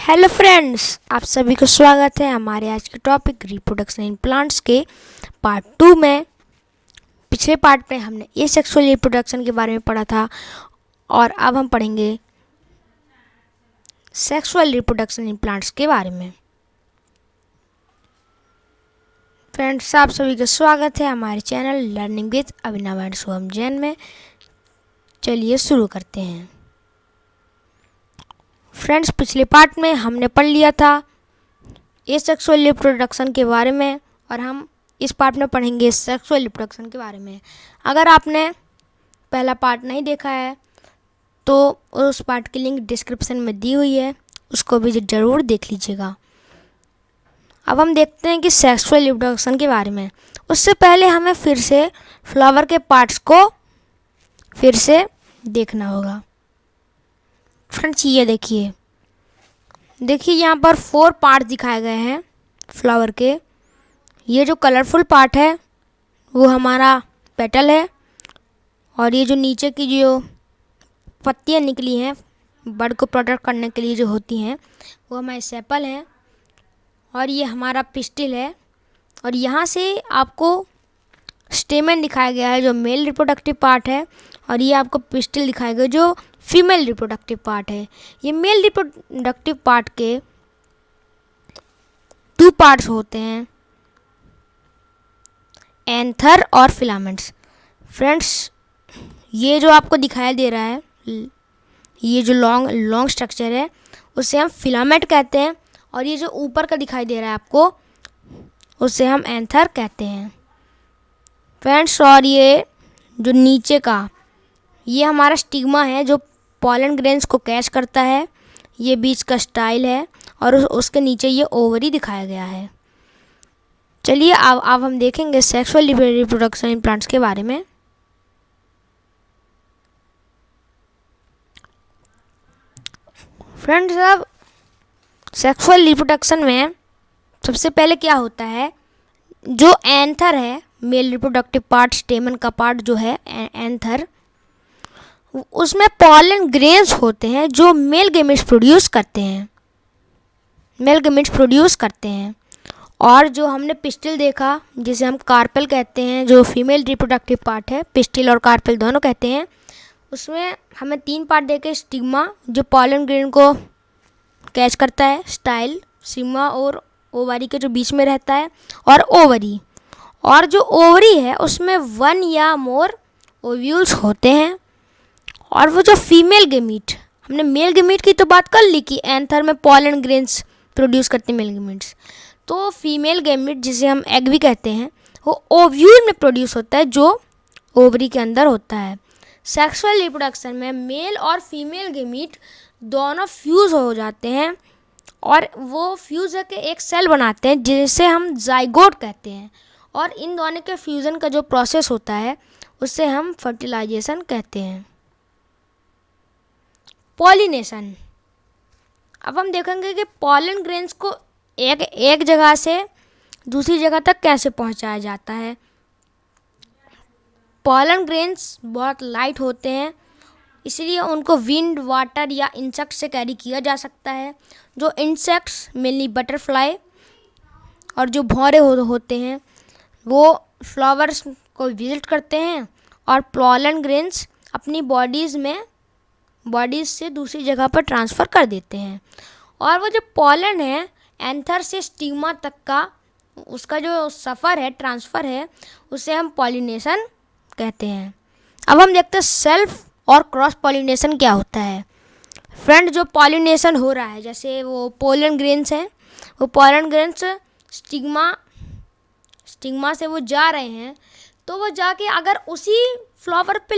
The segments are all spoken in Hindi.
हेलो फ्रेंड्स, आप सभी को स्वागत है हमारे आज के टॉपिक रिप्रोडक्शन इन प्लांट्स के पार्ट 2 में। पिछले पार्ट में हमने एसेक्सुअल रिप्रोडक्शन के बारे में पढ़ा था और अब हम पढ़ेंगे सेक्सुअल रिप्रोडक्शन इन प्लांट्स के बारे में। फ्रेंड्स, आप सभी का स्वागत है हमारे channel learning with Abhinav and Shubham Jain में। चलिए शुरू करते हैं। फ्रेंड्स, पिछले पार्ट में हमने पढ़ लिया था एसेक्सुअल रिप्रोडक्शन के बारे में और हम इस पार्ट में पढ़ेंगे सेक्सुअल रिप्रोडक्शन के बारे में। अगर आपने पहला पार्ट नहीं देखा है तो उस पार्ट की लिंक डिस्क्रिप्शन में दी हुई है, उसको भी ज़रूर देख लीजिएगा। अब हम देखते हैं कि सेक्सुअल रिप्रोडक्शन के बारे में। उससे पहले हमें फिर से फ्लावर के पार्ट्स को फिर से देखना होगा। फ्रेंड्स, ये देखिए यहाँ पर 4 पार्ट दिखाए गए हैं फ्लावर के। ये जो कलरफुल पार्ट है वो हमारा पेटल है और ये जो नीचे की जो पत्तियाँ निकली हैं बर्ड को प्रोटेक्ट करने के लिए जो होती हैं वो हमारे सेपल हैं और ये हमारा पिस्टिल है। और यहाँ से आपको स्टेमन दिखाया गया है जो मेल रिप्रोडक्टिव पार्ट है और ये आपको पिस्टिल दिखाया गया जो फीमेल रिप्रोडक्टिव पार्ट है। ये मेल रिप्रोडक्टिव पार्ट के 2 पार्ट्स होते हैं, एंथर और फिलामेंट्स। फ्रेंड्स, ये जो आपको दिखाई दे रहा है ये जो लॉन्ग स्ट्रक्चर है उसे हम फिलामेंट कहते हैं और ये जो ऊपर का दिखाई दे रहा है आपको उसे हम एंथर कहते हैं। फ्रेंड्स, और ये जो नीचे का ये हमारा स्टिग्मा है जो पॉलन ग्रेन्स को कैच करता है। ये बीच का स्टाइल है और उसके नीचे ये ओवरी दिखाया गया है। चलिए अब हम देखेंगे सेक्सुअल रिप्रोडक्शन इन प्लांट्स के बारे में। फ्रेंड्स, अब सेक्सुअल रिप्रोडक्शन में सबसे पहले क्या होता है, जो एंथर है मेल रिप्रोडक्टिव पार्ट, स्टेमन का पार्ट जो है एंथर, उसमें पॉलन ग्रेन्स होते हैं जो मेल गेमेट्स प्रोड्यूस करते हैं। और जो हमने पिस्टिल देखा जिसे हम कार्पेल कहते हैं जो फीमेल रिप्रोडक्टिव पार्ट है, पिस्टिल और कार्पेल दोनों कहते हैं, उसमें हमें 3 पार्ट देखे। स्टिग्मा जो पॉलन ग्रेन को कैच करता है, स्टाइल स्टिग्मा और ओवरी के जो बीच में रहता है, और ओवरी। और जो ओवरी है उसमें 1 या मोर ओव्यूल्स होते हैं। और वो जो फीमेल गेमीट, हमने मेल गेमीट की तो बात कर ली कि एंथर में पॉलन ग्रेन्स प्रोड्यूस करते हैं मेल गेमीट्स, तो फीमेल गेमीट जिसे हम एग भी कहते हैं वो ओव्यूल में प्रोड्यूस होता है जो ओवरी के अंदर होता है। सेक्सुअल रिप्रोडक्शन में मेल और फीमेल गेमीट दोनों फ्यूज़ हो जाते हैं और वो फ्यूज़ के एक सेल बनाते हैं जिसे हम जाइगोट कहते हैं। और इन दोनों के फ्यूज़न का जो प्रोसेस होता है उसे हम फर्टिलाइजेशन कहते हैं। पॉलिनेशन, अब हम देखेंगे कि पॉलन ग्रेन्स को एक जगह से दूसरी जगह तक कैसे पहुंचाया जाता है। पॉलन ग्रेन्स बहुत लाइट होते हैं इसलिए उनको विंड, वाटर या इंसेक्ट से कैरी किया जा सकता है। जो इंसेक्ट्स मेनली बटरफ्लाई और जो भौरे होते हैं वो फ्लावर्स को विजिट करते हैं और पॉलन ग्रेन्स अपनी बॉडीज़ से दूसरी जगह पर ट्रांसफ़र कर देते हैं। और वो जो पॉलन है एंथर से स्टिग्मा तक का उसका जो सफ़र है, ट्रांसफ़र है, उसे हम पॉलिनेशन कहते हैं। अब हम देखते हैं सेल्फ और क्रॉस पॉलिनेशन क्या होता है। फ्रेंड, जो पॉलिनेशन हो रहा है जैसे वो पोलन ग्रेन्स हैं, वो पोलन ग्रेन्स स्टिग्मा से वो जा रहे हैं तो वो जाके अगर उसी फ्लावर पे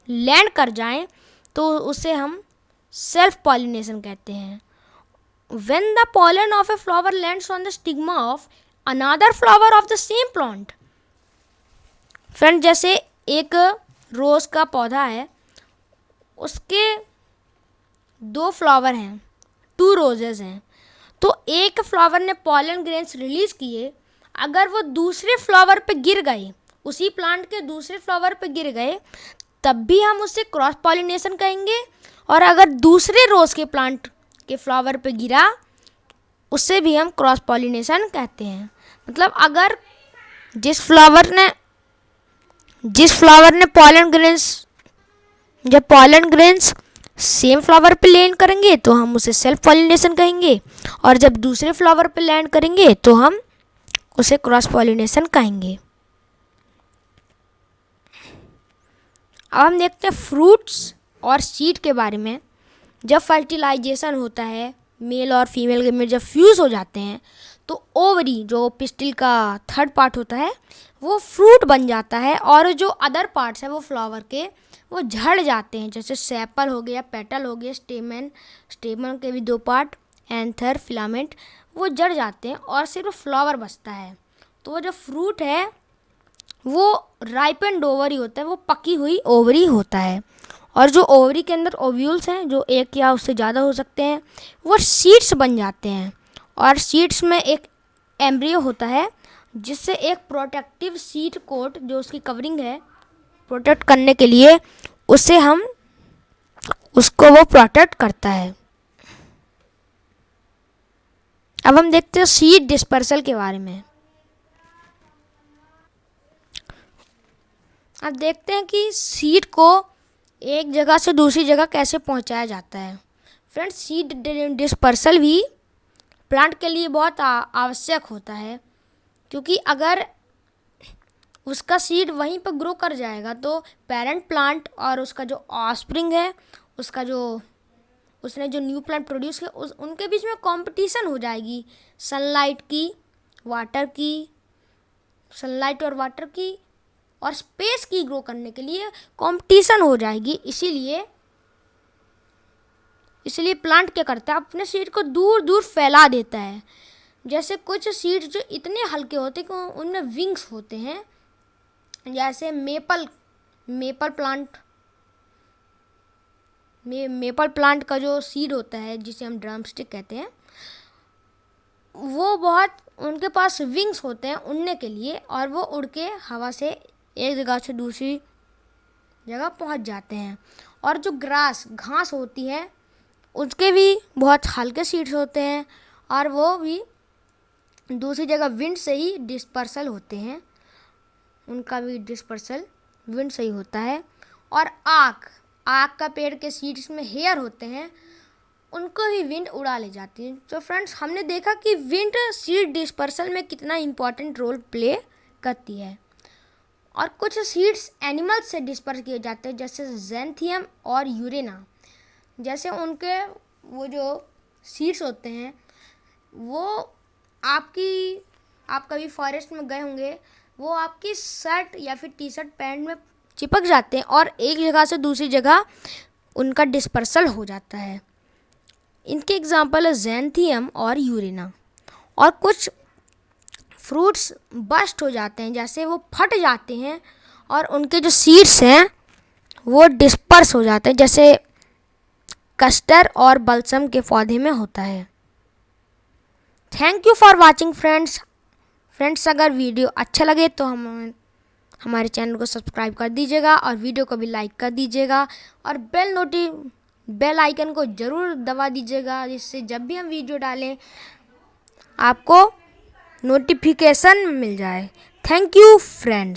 लैंड कर जाएं तो उसे हम सेल्फ पॉलिनेशन कहते हैं। When the pollen of a flower lands on the stigma of another flower of the same plant. Friend, जैसे एक रोज का पौधा है, उसके 2 फ्लावर हैं, 2 रोजेज हैं, तो एक फ्लावर ने पॉलन ग्रेन्स रिलीज किए, अगर वो दूसरे फ्लावर पे गिर गए, उसी प्लांट के दूसरे फ्लावर पे गिर गए, तब भी हम उसे क्रॉस पॉलिनेशन कहेंगे, और अगर दूसरे रोज़ के प्लांट के फ्लावर पे गिरा उससे भी हम क्रॉस पॉलिनेशन कहते हैं। मतलब अगर जिस फ्लावर ने पॉलन ग्रेन्स, जब पॉलन ग्रेन्स सेम फ्लावर पे लैंड करेंगे तो हम उसे सेल्फ पॉलिनेशन कहेंगे, और जब दूसरे फ्लावर पे लैंड करेंगे तो हम उसे क्रॉस पॉलिनेशन कहेंगे। अब हम देखते हैं फ्रूट्स और सीड के बारे में। जब फर्टिलाइजेशन होता है, मेल और फीमेल के में जब फ्यूज़ हो जाते हैं तो ओवरी, जो पिस्टिल का थर्ड पार्ट होता है, वो फ्रूट बन जाता है, और जो अदर पार्ट्स हैं वो फ्लावर के वो झड़ जाते हैं। जैसे सेपल हो गया, पेटल हो गया, स्टेमन के भी 2 पार्ट, एंथर, फिलामेंट, वो जड़ जाते हैं और सिर्फ फ्लावर बचता है। तो वो जो फ्रूट है वो राइपेंड ओवरी होता है, वो पकी हुई ओवरी होता है। और जो ओवरी के अंदर ओव्यूल्स हैं, जो एक या उससे ज़्यादा हो सकते हैं, वो सीड्स बन जाते हैं। और सीड्स में एक एम्ब्रियो होता है जिससे एक प्रोटेक्टिव सीड कोट, जो उसकी कवरिंग है प्रोटेक्ट करने के लिए, उसको वो प्रोटेक्ट करता है। अब हम देखते हैं सीड डिस्पर्सल के बारे में। अब देखते हैं कि सीड को एक जगह से दूसरी जगह कैसे पहुंचाया जाता है। फ्रेंड्स, सीड डिस्पर्सल भी प्लांट के लिए बहुत आवश्यक होता है, क्योंकि अगर उसका सीड वहीं पर ग्रो कर जाएगा तो पेरेंट प्लांट और उसका जो ऑफस्प्रिंग है, उसने जो न्यू प्लांट प्रोड्यूस किया, उनके बीच में कंपटीशन हो जाएगी सनलाइट और वाटर की और स्पेस की ग्रो करने के लिए कंपटीशन हो जाएगी। इसीलिए प्लांट क्या करता है, अपने सीड को दूर दूर फैला देता है। जैसे कुछ सीड जो इतने हल्के होते हैं कि उनमें विंग्स होते हैं, जैसे मेपल प्लांट का जो सीड होता है, जिसे हम ड्रमस्टिक कहते हैं, वो बहुत, उनके पास विंग्स होते हैं उड़ने के लिए, और वो उड़ के हवा से एक जगह से दूसरी जगह पहुंच जाते हैं। और जो घास होती है, उसके भी बहुत हल्के सीड्स होते हैं, और वो भी दूसरी जगह विंड से ही डिस्पर्सल होते हैं, उनका भी डिस्पर्सल विंड से ही होता है। और आक का पेड़ के सीड्स में हेयर होते हैं, उनको भी विंड उड़ा ले जाती है। तो फ्रेंड्स, हमने देखा कि विंड सीड डिस्पर्सल में कितना इम्पोर्टेंट रोल प्ले करती है। और कुछ सीड्स एनिमल्स से डिस्पर्स किए जाते हैं, जैसे ज़ैंथियम और यूरेना। जैसे उनके वो जो सीड्स होते हैं, वो आप कभी फॉरेस्ट में गए होंगे, वो आपकी शर्ट या फिर टी शर्ट पैंट में चिपक जाते हैं और एक जगह से दूसरी जगह उनका डिस्पर्सल हो जाता है। इनके एग्जांपल है ज़ैंथियम और यूरेना। और कुछ फ्रूट्स बस्ट हो जाते हैं, जैसे वो फट जाते हैं और उनके जो सीड्स हैं वो डिस्पर्स हो जाते हैं, जैसे कस्टर और बलसम के पौधे में होता है। Thank you for watching friends, अगर वीडियो अच्छा लगे तो हमारे चैनल को सब्सक्राइब कर दीजिएगा और वीडियो को भी लाइक कर दीजिएगा, और बेल आइकन को ज़रूर दबा दीजिएगा, जिससे जब भी हम वीडियो डालें आपको नोटिफिकेशन मिल जाए। Thank you friends.